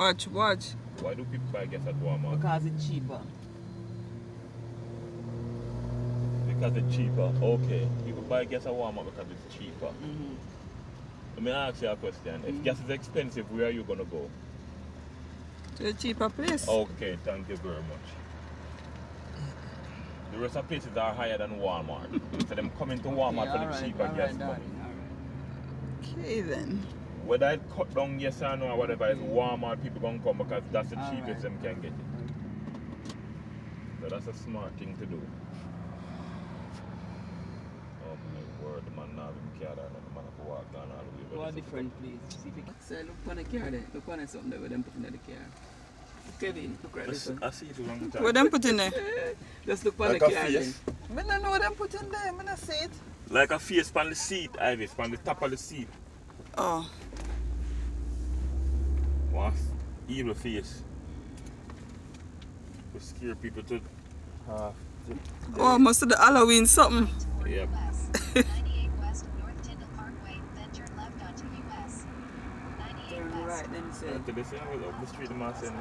Watch. Why do people buy gas at Walmart? Because it's cheaper. Because it's cheaper. Okay. People buy gas at Walmart because it's cheaper. Let me ask you a question. If gas is expensive, where are you going to go? To a cheaper place. Okay, thank you very much. The rest of places are higher than Walmart. So them coming to Walmart for the cheaper gas money. Okay then. Whether it cut down yes or no or whatever, it's Walmart people gonna come because that's the cheapest them can get it. So that's a smart thing to do. Oh my word, the man now in car and the man have to walk down all the way. Go a different place. See if you can say, look on the car there. Look on something that them put in the car. Kevin, look right this one. I see it a long time. What them put in there? Just look on like the car then. I don't know what them put in there. I don't see it. Like a face on the seat, Ivy, on the top of the seat. Oh. What? Evil face. To scare people to oh, must have the Halloween something. Yep. 98 West North Tyndall Parkway, then turn left onto US. 98 Turn West. right, then say. After they say I was up the street, the man said,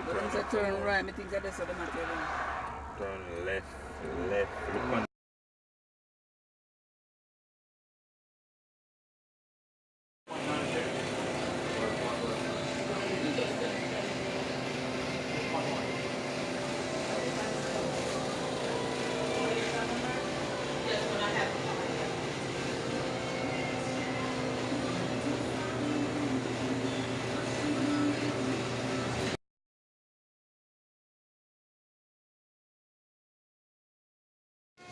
Once I turn right, I think that that's what I'm doing. turn left.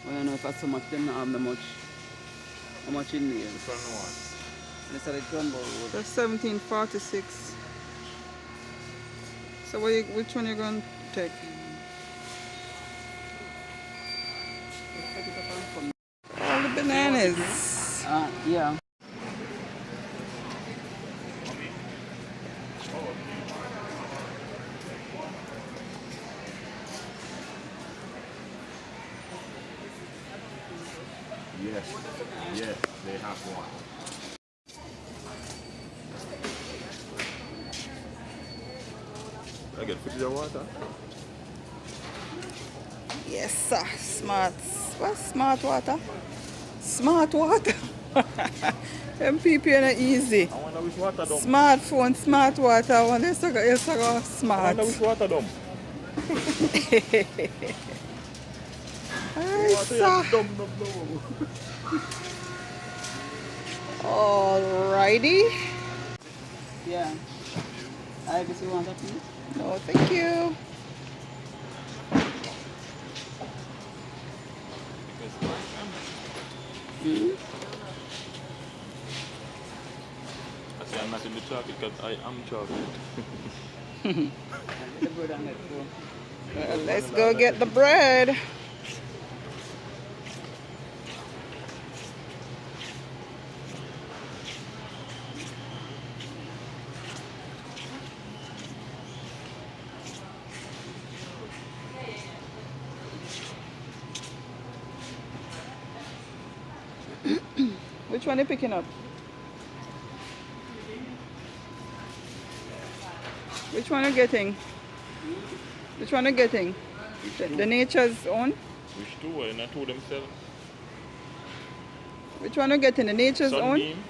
I don't know if I so much them not have that much. How much in there? Which one you want? This is the Jumbo Road. That's 1746. So which one you going to take? All the bananas. Yeah. Yes, they have one. I get $50 water. Yes, sir. Smart. What's smart water? Smart water. Them people are not easy. I wonder which water dump. Smartphone, smart water. I wonder if it's smart. I wonder which water dump. Alrighty. Yeah. I guess you want that please? No, thank you. I say I'm not in the chocolate because I am chocolate. Well, let's go get the bread. Which one are you picking up? Which one are you getting? Which one are you getting? The Nature's own? Which two? I not two themselves. Which one are you getting? The Nature's Sunbeam? own?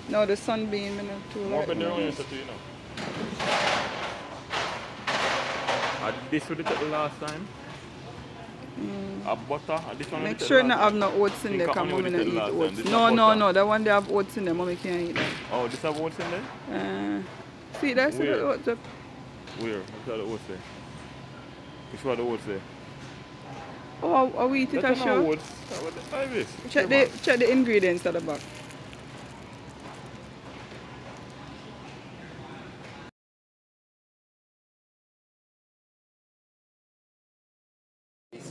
No, the Sunbeam and the two. More than their own, you know. I did this with it the last time. A butter. This one make sure not have no oats in there because mommy not eat oats. No, that one they have oats in there, mommy can't eat that. Oh, this have oats in there? See that? See the oats up. Where? Which are the oats there? Which one are the oats there? Oh, are we eat it a show? Oats. What the time is? Check the ingredients at the back.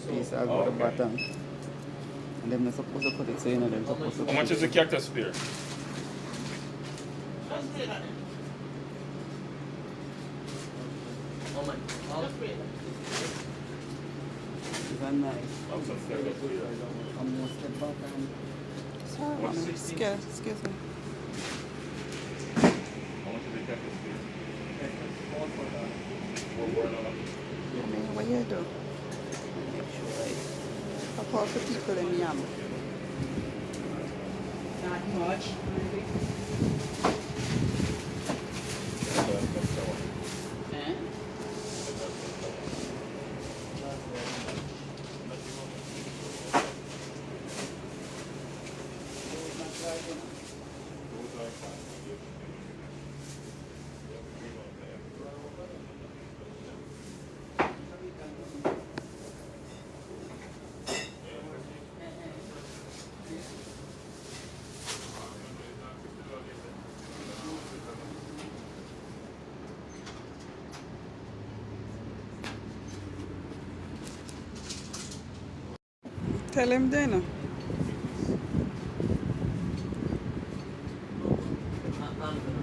Piece I'll go to the bottom. And then they're supposed to put it so you know they're supposed to. How much is the cactus spear? Is that nice? I'm so scared of here. Almost step back and Sorry, What's mommy. 60? Excuse me. How much is the cactus please? all for that. Mommy, what you do? Make sure I call for people in Yam. not much. Eh? Tell him then. I'm gonna